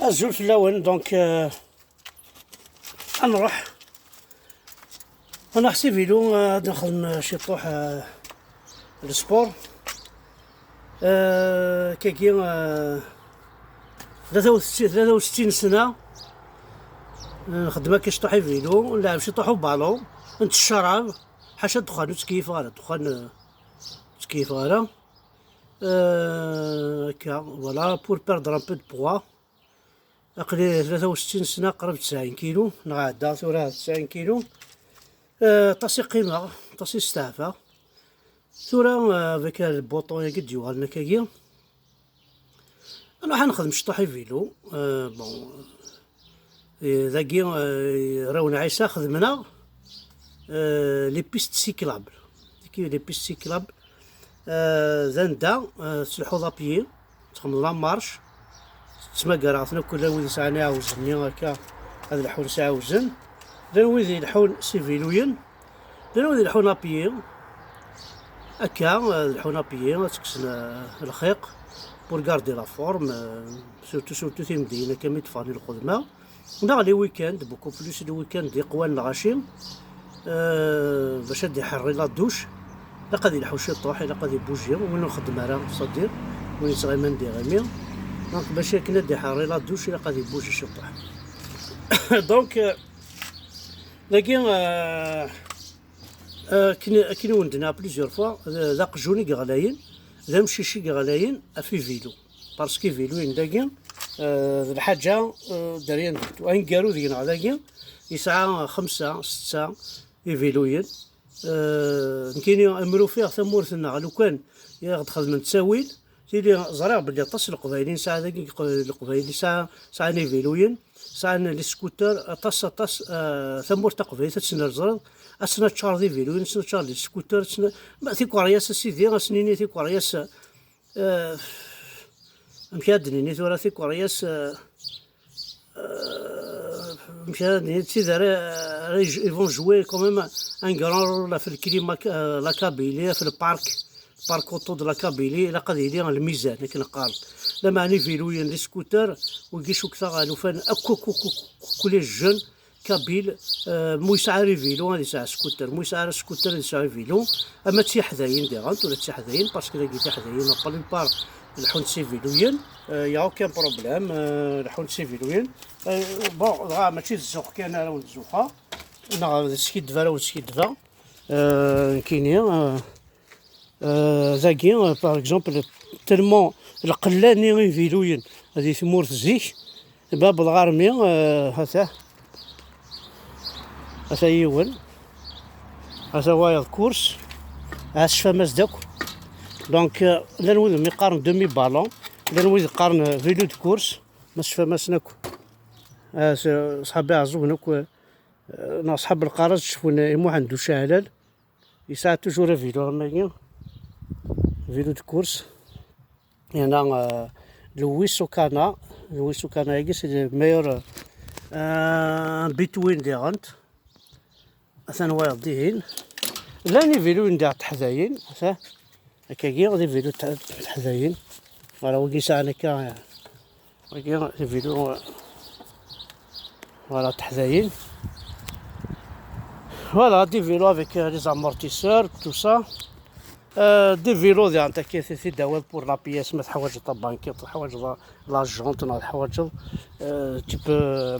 الزول في اللون دونك نروح انا حسي فيلو غادي نخدم شي طوح السبور كاكي 63 سنة نخدم كي شطوحي فيلو نلعب شي طوحو بالون نتشرب حاشا الدخان وتكيف غالا دخان تكيف غالا هكا فوالا بور بيردر ان بو دو بوا عقلي 63 سنة قرب 90 كيلو نغادا ثورة 90 كيلو طاسي قيمة طاسي ستعفى ثورة فيك البوطون قد يوغالنا كاكيا انا حنخدم شطوحي فيلو بون ذاكي راونا عيسى خدمنا لي بيست سيكلابل كي لي بيست سيكلابل زندا تسلحو لابيي تخدم لا مارش تسمى كراثنا كل وين ساعة عاوزني هكا هاد الحون ساعة وزن دان وين الحون سيفيلوين دان وين الحون لابيي هكا الحون لابيي تكسنا الخيق بور غاردي لا فورم سورتو في المدينة كامل تفاني الخدمة نا لي ويكاند بوكو بلوس لي ويكاند يقوان الغاشي باش هادي حري لا دوش لا قادي يلحو شي طوح لا قادي بوجيو وين نخدم راه صدير وين صغير ندير غامير دونك باش كنا دي حري لا دوش لا قادي بوجي شي طوح دونك لكن كنا وندنا بليزيور فوا ذا قجوني غلايين ذا مشيشي غلايين في فيلو باسكو فيلو داكيا الحاجة داريان درتو وين كارو دينا داكيا يسعى 5 6 فيلوين كاين امرو فيه ثمورتنا لو كان ياخد من تساويل تيلي زرع بلي طاس القبايلين ساعه داك القبايلين ساعه لي فيلوين ساعه لي سكوتر طاس ثمور تقبايل تسنى الزرد اسنا تشار دي فيلوين اسنا تشار لي سكوتر اسنا ما تي كورياس سيدي اسنيني تي كورياس مشادني ثورا تي كورياس مشان ils vont jouer quand même un grand rôle في الكليما لا كابيلي في البارك اوتو دو لا كابيلي لا قد يدير الميزان لكن قال لا معني فيلوين لي سكوتر ويجيشو كثر غالو فان كل جون كابيل مو يسعى فيلو غادي يسعى سكوتر مو يسعى سكوتر يسعى فيلو اما تي حداين ديغانت ولا تي حداين باسكو لا كي حداين ابل بار الحون سيفيلوين يا اوكان بروبليم الحون سيفيلوين بون ماشي الزوق كان راه الزوقه نا سكيد فا راه سكيد فا كاينين زاكي باغ اكزومبل تالمون القلاني فيلوين هذه ثمور الزيك باب الغارمي هذا يول هذا وايض كورس عاش فماس داك دونك لا نوض يقارن دومي بالون لا نوض يقارن فيلو دو كورس ماش فماس ناكو صحابي عزو هناك نا صحاب القرار شفونا مو عنده شعلل يساعد توجور فيلو ماكين فيلو دو كورس هنا لويس وكانا يجي سي ميور بيتوين ديغانت اثنا وايض ديهين لاني فيلو ندير تحذاين هكاكي غادي فيلو تحذاين فوالا وكي ساعة هكا وكي فيلو فوالا تحذاين فوالا دي فيلو افيك لي زامورتيسور تو سا دي فيلو ديال انت كي داوال بور لا بياس ما تحوايج طا بانكي تحوايج لا جونط تحوايج تيب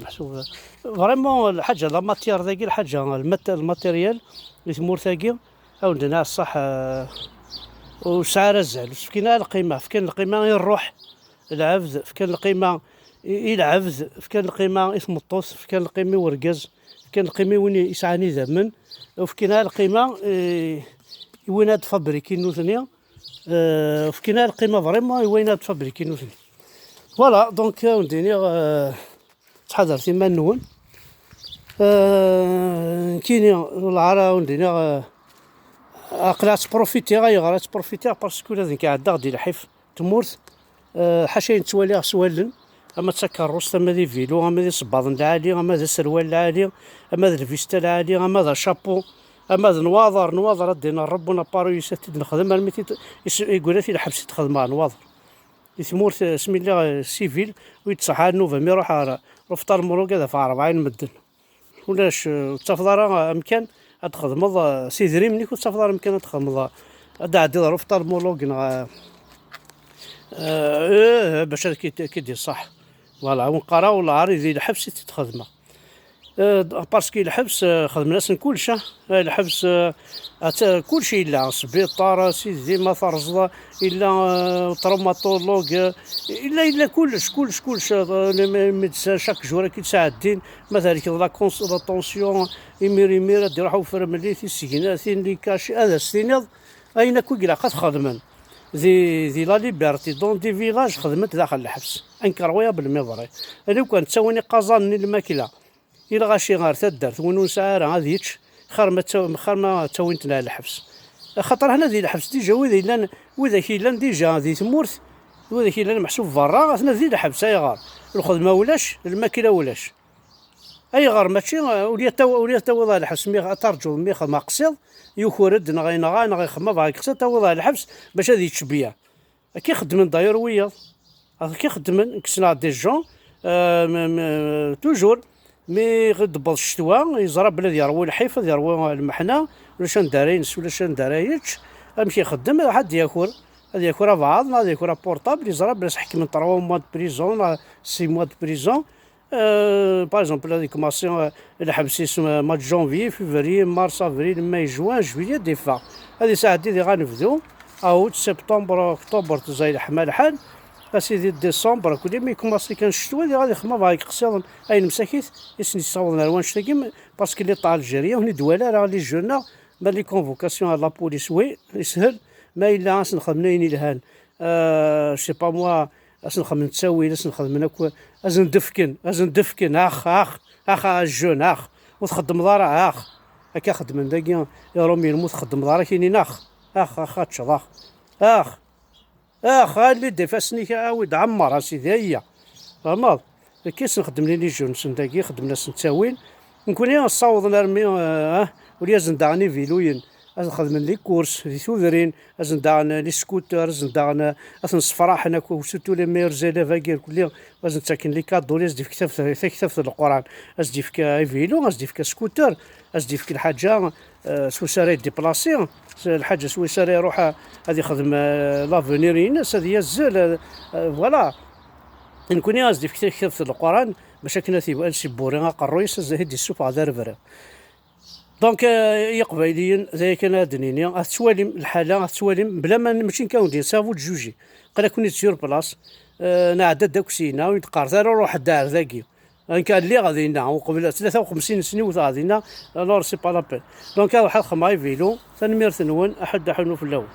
محسوب فريمون الحاجه لا ماتير ذاكي الحاجه الماتيريال اللي تمور ثاكي عندنا الصح وسعر الزعل فكنا القيمه القيمه يروح العفز فكان القيمه العفز فكان القيمه اسم الطوس فكان القيمه ورقز فكان القيمه وين يسعاني زمن وفكنا القيمه وين هاد فابريكي نوثنيا فكنا القيمه فريمون وين هاد فابريكي نوثنيا فوالا دونك نديني تحضر ثما نون كاينين العرا وندينا اقلا تبروفيتي غير تبروفيتي باسكو لازم كيعدا غادي الحيف تمورت حاشا نتواليها سوالن اما تسكر روس اما دي فيلو اما دي صباط عالي اما دي سروال العالي اما دي الفيستا العالي اما دي شابو اما دي نواظر دينا ربنا بارو يساتد نخدم الميتي يقول لي الحبس تخدم مع نواظر ثمورت سميلا سيفيل ويتصحى نوفمبر يروح رفطار مروق هذا في 40 مدن. ولاش التفضار امكان تخدمض سيدري مني كنت تفضار امكان تخدمض هذا عدي رفطار مروق باش كيدير صح. فوالا ونقرا ولا عاري ذي الحبس تتخدمه باسكو الحبس خدمنا كلشي. الحبس كلشي الا سبيطار سيدي ما فرزه الا تروماتولوج الا كلش ميدسان شاك جوره كيتساعدين مثلا كي لا طونسيون يمير يروحوا في مليتي السكناتين لي كاشي هذا السينيض اين كوكلا قد خدمن ذي لا ليبرتي دون دي فيلاج خدمت داخل الحبس انكرويا بالمضري. انا كان تساوني قازان الماكله إلا غاشي غير تدرت ونوسا راه غاديتش خير ما تاوينتنا الحبس. خاطر هنا ذي الحبس ديجا وإذا كيلان ديجا ذي تمورت وإذا كيلان محسوب برا غاثنا ذي الحبس أي غار الخدمة ولاش الماكلة ولاش أي غار ماشي وليا تاوض الحبس مي ترجو مي ما قصير يخرد نغي خما باغي قصير تاوض الحبس باش هذه تشبيه كي خدمن داير وياض كي خدمن كسنا دي جون توجور مي غدبض الشتوى يزرى بلاد يروي الحيفظ يروي المحنة ولا شان دارينس ولا شان دارايتش امشي يخدم حد ياكل هذا ياكل بعض هذا ياكل بورطابل يزرى بلاش حكي من 3 موا دو بريزون 6 موا دو بريزون. باغ اكزومبل هذيك كوماسيون الحبس يسمى مات جونفي فيفري مارس افريل ماي جوان جويلية ديفا هذه ساعة دي غنفذو اوت سبتمبر اكتوبر تزايد الحمال الحال اسيدي ديسمبر كل ما يكوماسي كان الشتوى اللي غادي خما باغي قصير اي مساكيت يسني تصاوبنا الوان شتاكي باسكو لي طال الجيريا وني دوالا راه لي جونا بان لي كونفوكاسيون على لابوليس وي يسهل ما الا اس نخدمناين الهان سي با موا اس نخدم نتساوي اس نخدم ناكل ازن دفكن اخ الجون اخ وتخدم دارا اخ هكا خدم داكي يا رومي الموت خدم دارا كاينين اخ تشضاخ اللي دفاسني عاود عمر اسيدي هي فهمت كيس نخدم لي جون سنداكي خدمنا سنتاوين نكون يا نصاوض نرمي وليا زندعني فيلوين نخدم لي كورس لي ثوذرين زندعنا لي سكوتر زندعنا نصفراح انا وسيتو لي ميور زيلاف كاع كل نتاكن لي كادو لي زدي في كتاب القران ازدي في فيلو ازدي في سكوتر ازدي في الحاجه سويسري ديبلاسي الحاجه سويسري يروح هذه يخدم لافونير الناس هذه الزال فوالا نكون ازدي في كتاب القران باش كنا تيبان شي بورين قرويس زهدي السوق هذا رفرا دونك يقبايليين زي كان هادنيني غتواليم الحاله غتواليم بلا ما ماشي كاوندي سافو جوجي قال كوني تسير بلاص نعدد داك سينا ويتقارث روح الدار ذاكي ان كان اللي غادينا وقبل 53 سنه وغادينا الور سي با لابيل دونك هذا واحد خماي فيلو تنمير ثنون احد حنو في الاول.